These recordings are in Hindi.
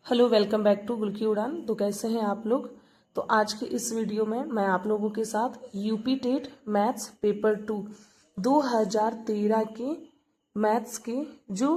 हेलो, वेलकम बैक टू गुल की उड़ान। तो कैसे हैं आप लोग। तो आज के इस वीडियो में मैं आप लोगों के साथ यूपी टेट मैथ्स पेपर 2 2013 के मैथ्स के जो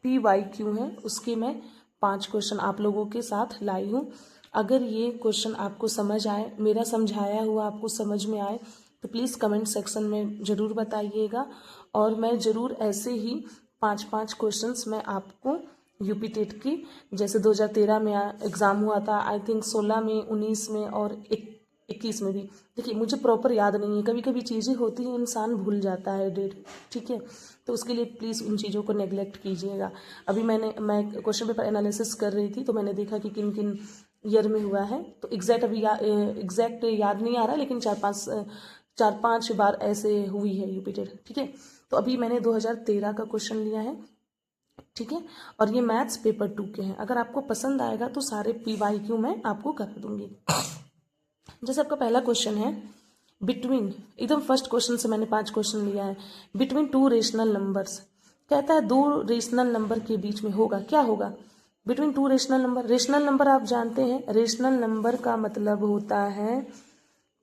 PYQ हैं उसके मैं 5 क्वेश्चन आप लोगों के साथ लाई हूँ। अगर ये क्वेश्चन आपको समझ आए, मेरा समझाया हुआ आपको समझ में आए तो प्लीज़ कमेंट सेक्शन में ज़रूर बताइएगा। और मैं ज़रूर ऐसे ही 5-5 क्वेश्चंस मैं आपको यूपी टेट की, जैसे 2013 में एग्ज़ाम हुआ था, आई थिंक 16 में, 19 में और 21 में भी। देखिए, मुझे प्रॉपर याद नहीं है, कभी कभी चीज़ें होती हैं, इंसान भूल जाता है डेट, ठीक है। तो उसके लिए प्लीज़ उन चीज़ों को नेग्लेक्ट कीजिएगा। अभी मैं क्वेश्चन पेपर एनालिसिस कर रही थी तो मैंने देखा कि किन किन ईयर में हुआ है। तो एग्जैक्ट अभी एग्जैक्ट याद नहीं आ रहा, लेकिन 4-5 बार ऐसे हुई है यूपी टेट, ठीक है। तो अभी मैंने 2013 का क्वेश्चन लिया है, ठीक है। और ये मैथ्स पेपर 2 के हैं। अगर आपको पसंद आएगा तो सारे PYQ मैं आपको करा दूंगी। जैसे आपका पहला क्वेश्चन है, बिटवीन, एकदम फर्स्ट क्वेश्चन से मैंने 5 क्वेश्चन लिया है। बिटवीन 2 रेशनल नंबर्स, कहता है 2 रेशनल नंबर के बीच में होगा, क्या होगा। बिटवीन 2 रेशनल नंबर आप जानते हैं, रेशनल नंबर का मतलब होता है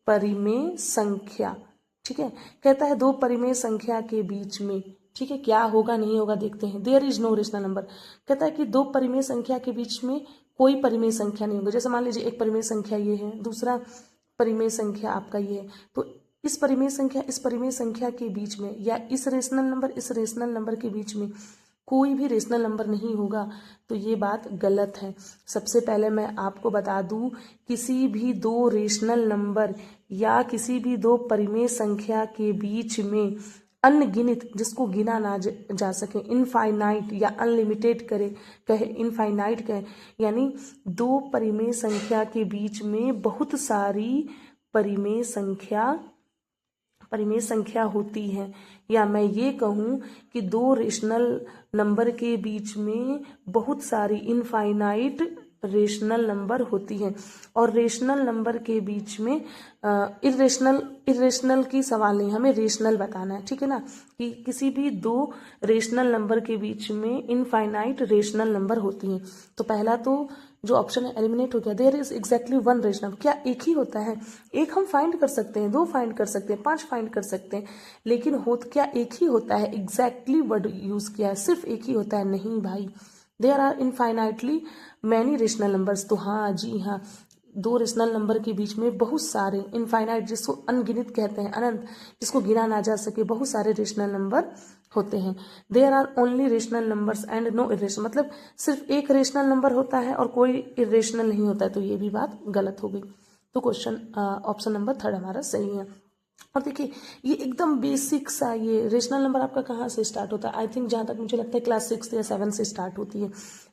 परिमेय संख्या, ठीक है। कहता है 2 परिमेय संख्या के बीच में, ठीक है, क्या होगा नहीं होगा देखते हैं। There is no rational number, कहता है कि 2 परिमेय संख्या के बीच में कोई परिमेय संख्या नहीं होगा। जैसे मान लीजिए एक परिमेय संख्या ये है, दूसरा परिमेय संख्या आपका ये है, तो इस परिमेय संख्या के बीच में या इस रेशनल नंबर के बीच में कोई भी रेशनल नंबर नहीं होगा। तो ये बात गलत है। सबसे पहले मैं आपको बता दूं, किसी भी 2 रेशनल नंबर या किसी भी 2 परिमेय संख्या के बीच में अनगिनत, जिसको गिना ना जा सके, इनफाइनाइट या अनलिमिटेड कहे इनफाइनाइट कहे, यानी 2 परिमेय संख्या के बीच में बहुत सारी परिमेय संख्या होती है। या मैं ये कहूँ कि 2 रेशनल नंबर के बीच में बहुत सारी इनफाइनाइट रेशनल नंबर होती हैं। और रेशनल नंबर के बीच में इरेशनल की सवाल नहीं, हमें रेशनल बताना है, ठीक है ना, कि किसी भी 2 रेशनल नंबर के बीच में इनफाइनाइट रेशनल नंबर होती हैं। तो पहला तो जो ऑप्शन है एलिमिनेट हो गया। देयर इज एग्जैक्टली 1 रेशनल, क्या एक ही होता है। एक हम फाइंड कर सकते हैं, 2 फाइंड कर सकते हैं, 5 फाइंड कर सकते हैं, लेकिन क्या एक ही होता है। एग्जैक्टली वर्ड यूज किया है, सिर्फ एक ही होता है, नहीं भाई। There are infinitely many rational numbers. तो हाँ जी हाँ, 2 रेशनल नंबर के बीच में बहुत सारे इनफाइनाइट, जिसको अनगिनत कहते हैं, अनंत, जिसको गिना ना जा सके, बहुत सारे रेशनल नंबर होते हैं। There are only rational numbers and no irrational, मतलब सिर्फ एक रेशनल नंबर होता है और कोई इरेशनल नहीं होता है। तो ये भी बात गलत हो गई। तो क्वेश्चन ऑप्शन नंबर 3 हमारा सही है। और देखिए, ये एकदम बेसिक सा, ये रेशनल नंबर आपका कहाँ से स्टार्ट होता है, आई थिंक जहाँ तक मुझे लगता है क्लास 6 या 7 से स्टार्ट होती है।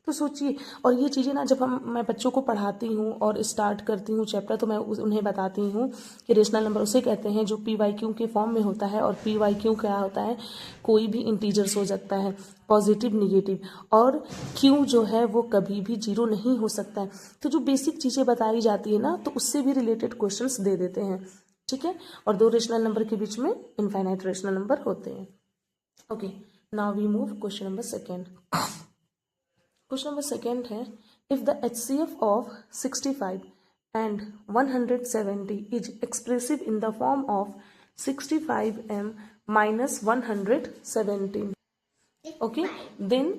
तो सोचिए, और ये चीज़ें ना जब मैं बच्चों को पढ़ाती हूँ और स्टार्ट करती हूँ चैप्टर, तो मैं उन्हें बताती हूँ कि रेशनल नंबर उसे कहते हैं जो PYQ के फॉर्म में होता है। और PYQ क्या होता है, कोई भी इंटीजर्स हो सकता है, पॉजिटिव, निगेटिव, और Q जो है वो कभी भी 0 नहीं हो सकता है। तो जो बेसिक चीज़ें बताई जाती है ना, तो उससे भी रिलेटेड क्वेश्चंस दे देते हैं, ठीक है। और 2 रेशनल नंबर के बीच में इनफाइनाइट रेशनल नंबर होते हैं। Okay, now we move question number 2। Question number 2 है, if the HCF of 65 and 170 is expressive in the form of 65m minus 117, okay, then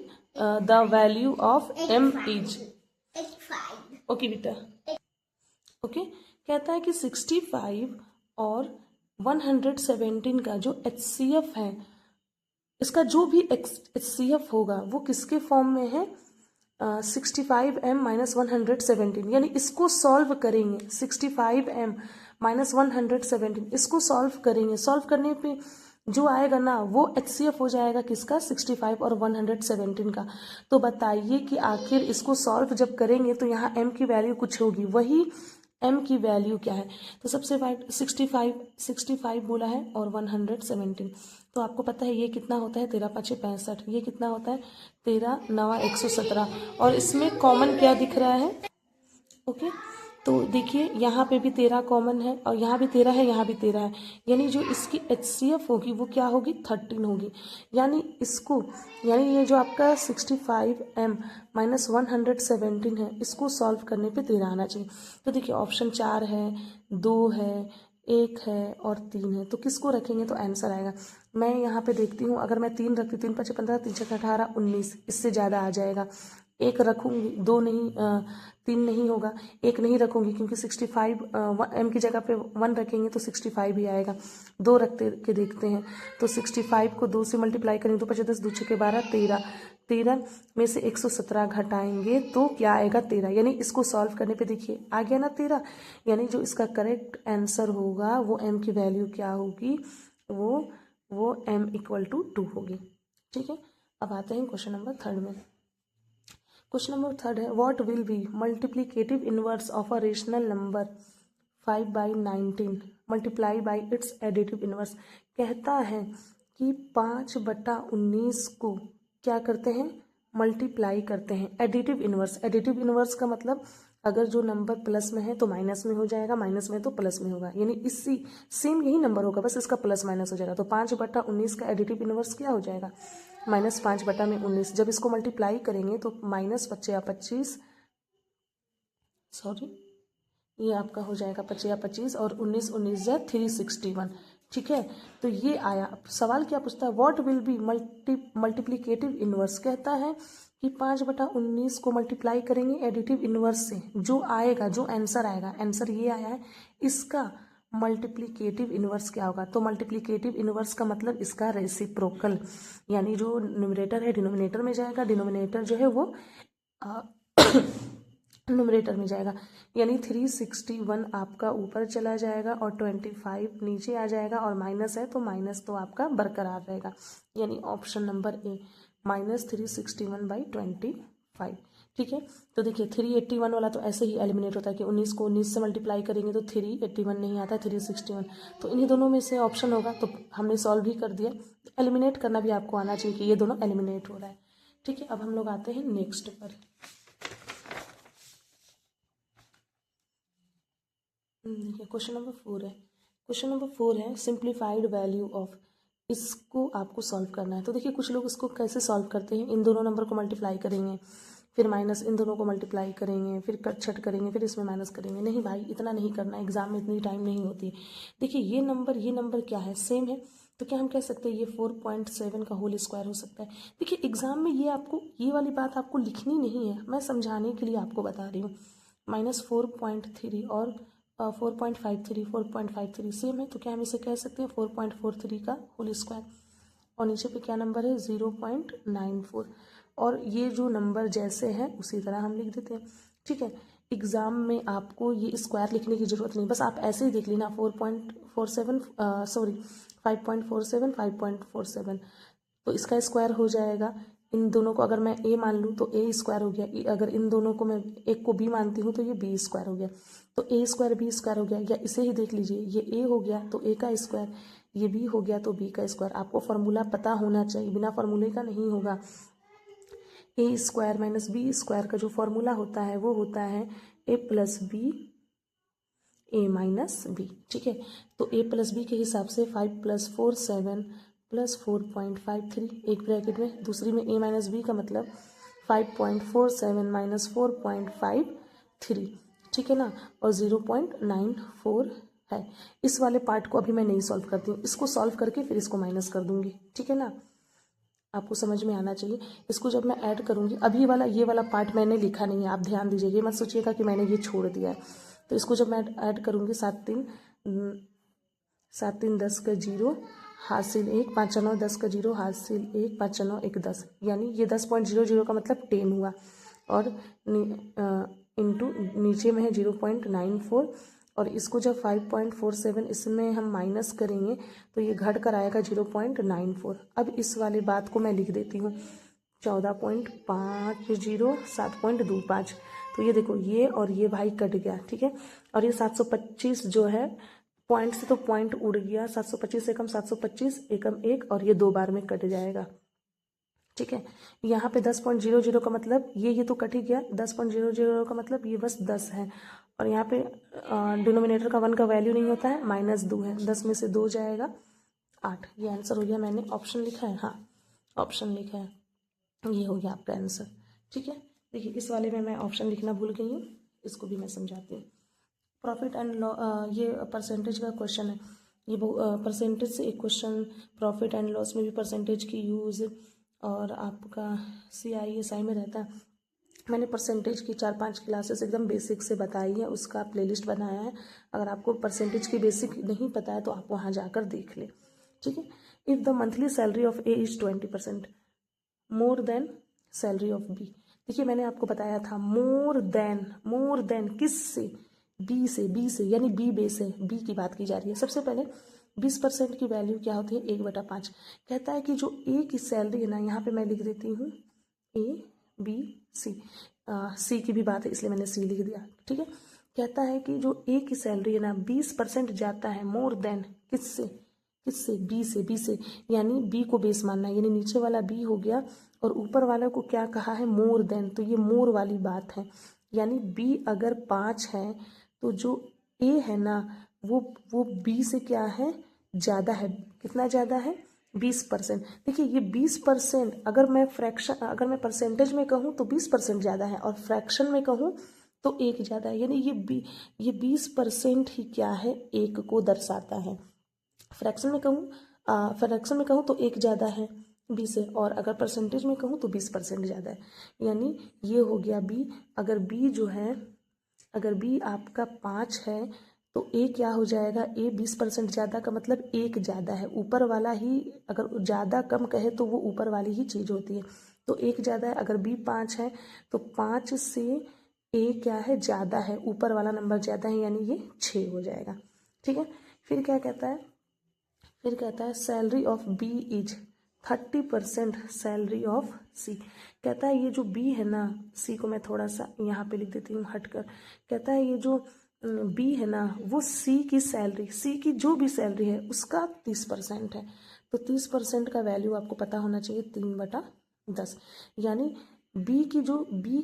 the value of m is, okay बेटा, ओके, कहता है कि 65 और 117 का जो HCF है, इसका जो भी HCF होगा वो किसके फॉर्म में है, 65m माइनस 117, यानी इसको सॉल्व करेंगे, 65m माइनस 117 इसको सॉल्व करेंगे। सॉल्व करने पे जो आएगा ना वो HCF हो जाएगा किसका, 65 और 117 का। तो बताइए कि आखिर इसको सॉल्व जब करेंगे तो यहाँ m की वैल्यू कुछ होगी, वही m की वैल्यू क्या है। तो सबसे 65 बोला है और 117, तो आपको पता है ये कितना होता है, 13×5 = 65, ये कितना होता है, 13×9 = 117, और इसमें कॉमन क्या दिख रहा है, ओके, तो देखिए यहाँ पे भी 13 कॉमन है और यहाँ भी 13 है, यहाँ भी 13 है, यानी जो इसकी HCF होगी वो क्या होगी 13 होगी। यानी ये जो आपका 65m माइनस 117 है, इसको सॉल्व करने पे 13 आना चाहिए। तो देखिए ऑप्शन 4 है, 2 है, 1 है और 3 है, तो किसको रखेंगे तो आंसर आएगा। मैं यहाँ पे देखती हूँ, अगर मैं 3 रखती, 3 5 15, 3 6 18 19, इससे ज़्यादा आ जाएगा। 1 रखूँगी, 2 नहीं, 3 नहीं होगा, 1 नहीं रखूँगी क्योंकि 65 m की जगह पे 1 रखेंगे तो 65 ही आएगा। 2 रखते के देखते हैं, तो 65 को 2 से मल्टीप्लाई करेंगे तो 5 10 2 6 12 13, 13 में से 117 घटाएंगे तो क्या आएगा 13। यानी इसको सॉल्व करने पे देखिए आ गया ना 13, यानी जो इसका करेक्ट आंसर होगा वो m की वैल्यू क्या होगी, वो m इक्वल टू 2 होगी। ठीक है, अब आते हैं क्वेश्चन नंबर 3 में। क्वेश्चन नंबर 3 है, what will be multiplicative inverse of a rational number 5/19 multiply by its additive inverse. कहता है कि 5/19 को क्या करते हैं, मल्टीप्लाई करते हैं। एडिटिव इनवर्स का मतलब अगर जो नंबर प्लस में है तो माइनस में हो जाएगा, माइनस में तो प्लस में होगा, यानी इसी सेम यही नंबर होगा, बस इसका प्लस माइनस हो जाएगा। तो 5/19 का एडिटिव इनवर्स क्या हो जाएगा, -5/19। जब इसको मल्टीप्लाई करेंगे तो -5/25, सॉरी ये आपका हो जाएगा 5/25 और 19 या 361। ठीक है, तो ये आया। सवाल क्या पूछता है, what will be multiplicative inverse. कहता है कि 5/19 को मल्टीप्लाई करेंगे एडिटिव इनवर्स से, जो आएगा, जो आंसर आएगा, आंसर ये आया है, इसका मल्टीप्लिकेटिव इनवर्स क्या होगा। तो मल्टीप्लिकेटिव इनवर्स का मतलब इसका रेसिप्रोकल, यानी जो न्यूमरेटर है डिनोमिनेटर में जाएगा, डिनोमिनेटर जो है वो न्यूमरेटर में जाएगा। यानी 361 आपका ऊपर चला जाएगा और 25 नीचे आ जाएगा, और माइनस है तो माइनस तो आपका बरकरार रहेगा। यानी ऑप्शन नंबर ए -361/25। ठीक है, तो देखिए 381 वाला तो ऐसे ही एलिमिनेट होता है कि 19 को 19 से मल्टीप्लाई करेंगे तो 381 नहीं आता, 361, तो इन्हीं दोनों में से ऑप्शन होगा। तो हमने सॉल्व भी कर दिया। एलिमिनेट करना भी आपको आना चाहिए कि ये दोनों एलिमिनेट हो रहा है। ठीक है, अब हम लोग आते हैं नेक्स्ट पर। देखिए क्वेश्चन नंबर 4 है। क्वेश्चन नंबर 4 है सिंप्लीफाइड वैल्यू ऑफ। इसको आपको सॉल्व करना है। तो देखिए कुछ लोग इसको कैसे सॉल्व करते हैं, इन दोनों नंबर को मल्टीप्लाई करेंगे, फिर माइनस इन दोनों को मल्टीप्लाई करेंगे, फिर कट छट करेंगे, फिर इसमें माइनस करेंगे। नहीं भाई, इतना नहीं करना, एग्जाम में इतनी टाइम नहीं होती। देखिए ये नंबर क्या है, सेम है, तो क्या हम कह सकते हैं ये 4.7 का होल स्क्वायर हो सकता है। देखिए एग्जाम में ये आपको, ये वाली बात आपको लिखनी नहीं है, मैं समझाने के लिए आपको बता रही हूँ। -4.3 और 4.53 सेम है, तो क्या हम इसे कह सकते हैं 4.43 का होल स्क्वायर। और नीचे पे क्या नंबर है 0.94, और ये जो नंबर जैसे है उसी तरह हम लिख देते हैं। ठीक है, एग्जाम में आपको ये स्क्वायर लिखने की जरूरत नहीं, बस आप ऐसे ही देख लेना 5.47 5.47, तो इसका स्क्वायर हो जाएगा। इन दोनों को अगर मैं a मान लूँ तो a स्क्वायर हो गया, अगर इन दोनों को मैं एक को b मानती हूँ तो ये b स्क्वायर हो गया, तो a स्क्वायर b स्क्वायर हो गया। या इसे ही देख लीजिए, ये a हो गया तो a का स्क्वायर, ये b हो गया तो b का स्क्वायर। आपको फॉर्मूला पता होना चाहिए, बिना फॉर्मूले का नहीं होगा। a square minus b square का जो फॉर्मूला होता है वो होता है a plus b a minus b। ठीक है, तो a प्लस b के हिसाब से 5 + 4 7 + 4.53, एक ब्रैकेट में, दूसरी में a माइनस b का मतलब 5.47 - 4.53। ठीक है ना, और 0.94 है। इस वाले पार्ट को अभी मैं नहीं सॉल्व करती हूँ, इसको सॉल्व करके फिर इसको माइनस कर दूंगी। ठीक है ना, आपको समझ में आना चाहिए। इसको जब मैं ऐड करूँगी, अभी वाला ये वाला पार्ट मैंने लिखा नहीं है, आप ध्यान दीजिए, ये मत सोचिएगा कि मैंने ये छोड़ दिया है। तो इसको जब मैं ऐड करूँगी 7 3 10 का 0 हासिल 1, 5 9 10 का 0 हासिल 1, 5 9 1 10, यानी ये 10.00 का मतलब 10 हुआ, और इंटू नीचे में है 0.94, और इसको जब 5.47 इसमें हम माइनस करेंगे तो ये घट कर आएगा 0.94। अब इस वाली बात को मैं लिख देती हूँ 14.50 7.25, तो ये देखो ये और ये भाई कट गया। ठीक है, और ये 725 जो है पॉइंट से तो पॉइंट उड़ गया, 725 एकम 725 एकम 1, और ये 2 बार में कट जाएगा। ठीक है। यहाँ पे 10.00 का मतलब ये तो कट ही गया, 10.00 का मतलब ये बस 10 है, और यहाँ पे डिनोमिनेटर का 1 का वैल्यू नहीं होता है, -2 है, 10 में से 2 जाएगा 8। ये आंसर हो गया। मैंने ऑप्शन लिखा है, हाँ ऑप्शन लिखा है, ये हो गया आपका आंसर। ठीक है, देखिए इस वाले में मैं ऑप्शन लिखना भूल गई हूँ, इसको भी मैं समझाती हूँ। प्रॉफिट एंड लॉस, ये परसेंटेज का क्वेश्चन है, ये परसेंटेज से एक क्वेश्चन, प्रॉफिट एंड लॉस में भी परसेंटेज की यूज़, और आपका CISI में रहता है। मैंने परसेंटेज की 4-5 क्लासेस एकदम बेसिक से बताई है, उसका प्लेलिस्ट बनाया है। अगर आपको परसेंटेज की बेसिक नहीं पता है तो आप वहाँ जाकर देख लें। ठीक है। If the monthly salary of A is 20% more than salary of B। देखिए मैंने आपको बताया था मोर देन किससे, बी से यानी बी बेस है, बी की बात की जा रही है। सबसे पहले 20% की वैल्यू क्या होती है, 1/5। कहता है कि जो ए की सैलरी है ना, यहाँ पे मैं लिख देती हूँ ABC, सी की भी बात है इसलिए मैंने सी लिख दिया। ठीक है, कहता है कि जो ए की सैलरी है ना 20% जाता है मोर देन किससे, बी से, यानी बी को बेस मानना है, यानी नीचे वाला बी हो गया और ऊपर वाले को क्या कहा है, मोर देन, तो ये मोर वाली बात है। यानी बी अगर 5 है तो जो ए है ना वो बी से क्या है, ज़्यादा है। कितना ज़्यादा है, 20%। देखिए ये 20% अगर मैं परसेंटेज में कहूँ तो 20% ज़्यादा है, और फ्रैक्शन में कहूँ तो 1 ज़्यादा है, यानी ये 20% ही क्या है, 1 को दर्शाता है। फ्रैक्शन में कहूँ तो 1 ज़्यादा है बी से, और अगर परसेंटेज में कहूँ तो 20% ज़्यादा है, यानी ये हो गया बी। अगर बी आपका 5 है तो ए क्या हो जाएगा, ए 20% ज़्यादा का मतलब 1 ज़्यादा है। ऊपर वाला ही अगर ज़्यादा कम कहे तो वो ऊपर वाली ही चीज़ होती है, तो 1 ज़्यादा है। अगर बी 5 है तो 5 से ए क्या है, ज़्यादा है, ऊपर वाला नंबर ज़्यादा है, यानी ये 6 हो जाएगा। ठीक है, फिर क्या कहता है, salary of B is 30% salary of C. कहता है ये जो बी है ना, सी को मैं थोड़ा सा यहाँ पे लिख देती हूँ हटकर। कहता है ये जो बी है ना वो सी की जो भी सैलरी है उसका 30% है। तो 30% का वैल्यू आपको पता होना चाहिए 3/10, यानी बी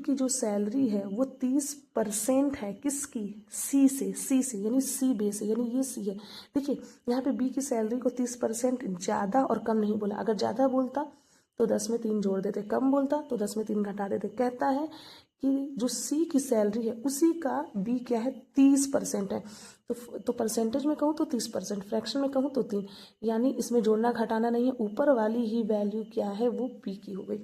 की जो सैलरी है वो 30% है किसकी, सी से, यानी सी बेस है, यानी ये सी है। देखिए यहाँ पे बी की सैलरी को 30% ज़्यादा और कम नहीं बोला, अगर ज़्यादा बोलता तो 10 में 3 जोड़ देते, कम बोलता तो 10 में 3 घटा देते। कहता है कि जो सी की सैलरी है उसी का बी क्या है, 30% है। तो परसेंटेज में कहूँ तो 30%, फ्रैक्शन में कहूँ तो 3, यानी इसमें जोड़ना घटाना नहीं है, ऊपर वाली ही वैल्यू क्या है वो बी की हो गई।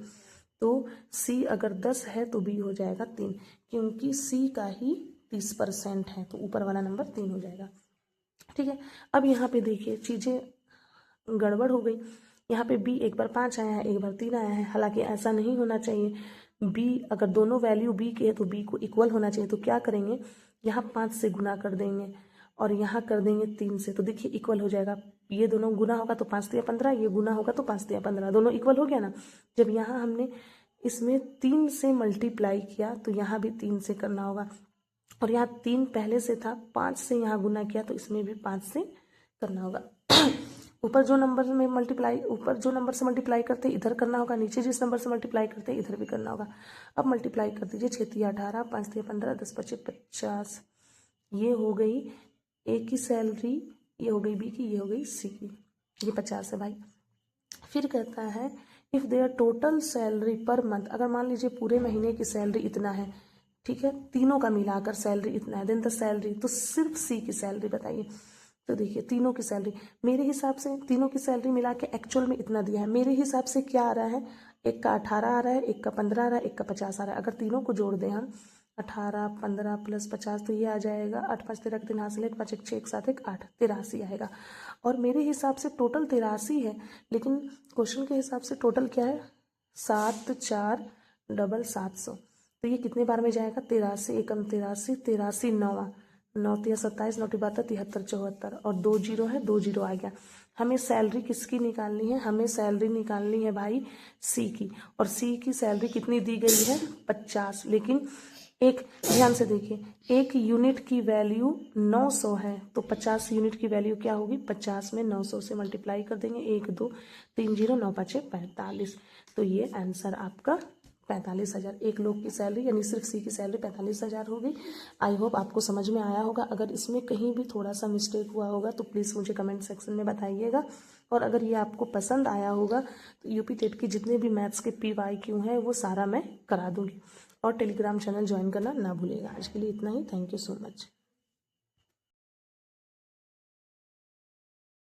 तो सी अगर 10 है तो बी हो जाएगा 3, क्योंकि सी का ही 30% है, तो ऊपर वाला नंबर 3 हो जाएगा। ठीक है, अब यहाँ पे देखिए चीज़ें गड़बड़ हो गई। यहाँ पे बी एक बार 5 आया है, एक बार 3 आया है, हालांकि ऐसा नहीं होना चाहिए। बी अगर दोनों वैल्यू बी के है तो बी को इक्वल होना चाहिए, तो क्या करेंगे, यहाँ 5 से गुना कर देंगे और यहाँ कर देंगे 3 से, तो देखिए इक्वल हो जाएगा। ये दोनों गुना होगा तो 5 × 15, ये गुना होगा तो 5 × 15, दोनों इक्वल हो गया ना। जब यहाँ हमने इसमें 3 से मल्टीप्लाई किया तो यहाँ भी 3 से करना होगा, और यहाँ 3 पहले से था, 5 से यहाँ गुना किया तो इसमें भी 5 से करना होगा। ऊपर जो नंबर से मल्टीप्लाई करते इधर करना होगा, नीचे जिस नंबर से मल्टीप्लाई करते इधर भी करना होगा। अब मल्टीप्लाई कर दीजिए, 6 × 18, 5 × 15, 10 × 25 50। ये हो गई ए की सैलरी, ये हो गई बी की, ये हो गई सी की, ये 50 है भाई। फिर कहता है if there total salary per month, अगर मान लीजिए पूरे महीने की सैलरी इतना है, ठीक है, तीनों का मिलाकर सैलरी इतना है, देन द सैलरी, तो सिर्फ सी की सैलरी बताइए। तो देखिए तीनों की सैलरी, मेरे हिसाब से तीनों की सैलरी मिला के एक्चुअल में इतना दिया है, मेरे हिसाब से क्या आ रहा है, एक का 18 आ रहा है, एक का 15 आ रहा है, एक का 50 आ रहा है। अगर तीनों को जोड़ दें हम, 18 15 + 50, तो ये आ जाएगा 8 5 13 3 हासिल 1 5 1 6 1 7 1 8, 83 आएगा। और मेरे हिसाब से टोटल 83 है, लेकिन क्वेश्चन के हिसाब से टोटल क्या है, 7 4 700। तो ये कितने बार में जाएगा, 83 एकम 83, 83 9, 9 × 27, 9 × 72, 73 74, और 2 0 है, 2 0 आ गया। हमें सैलरी किसकी निकालनी है, हमें सैलरी निकालनी है भाई सी की, और सी की सैलरी कितनी दी गई है, 50। लेकिन एक ध्यान से देखिए, एक यूनिट की वैल्यू 900 है, तो 50 यूनिट की वैल्यू क्या होगी, 50 में 900 से मल्टीप्लाई कर देंगे, 1 2 3 0 9 5 45। तो ये आंसर आपका 45,000, एक लोग की सैलरी यानी सिर्फ सी की सैलरी 45,000 होगी। आई होप आपको समझ में आया होगा। अगर इसमें कहीं भी थोड़ा सा मिस्टेक हुआ होगा तो प्लीज़ मुझे कमेंट सेक्शन में बताइएगा। और अगर ये आपको पसंद आया होगा तो यूपी टेट की जितने भी मैथ्स के PYQ हैं वो सारा मैं करा दूँगी। और टेलीग्राम चैनल ज्वाइन करना ना भूलिएगा। आज के लिए इतना ही। Thank you so much.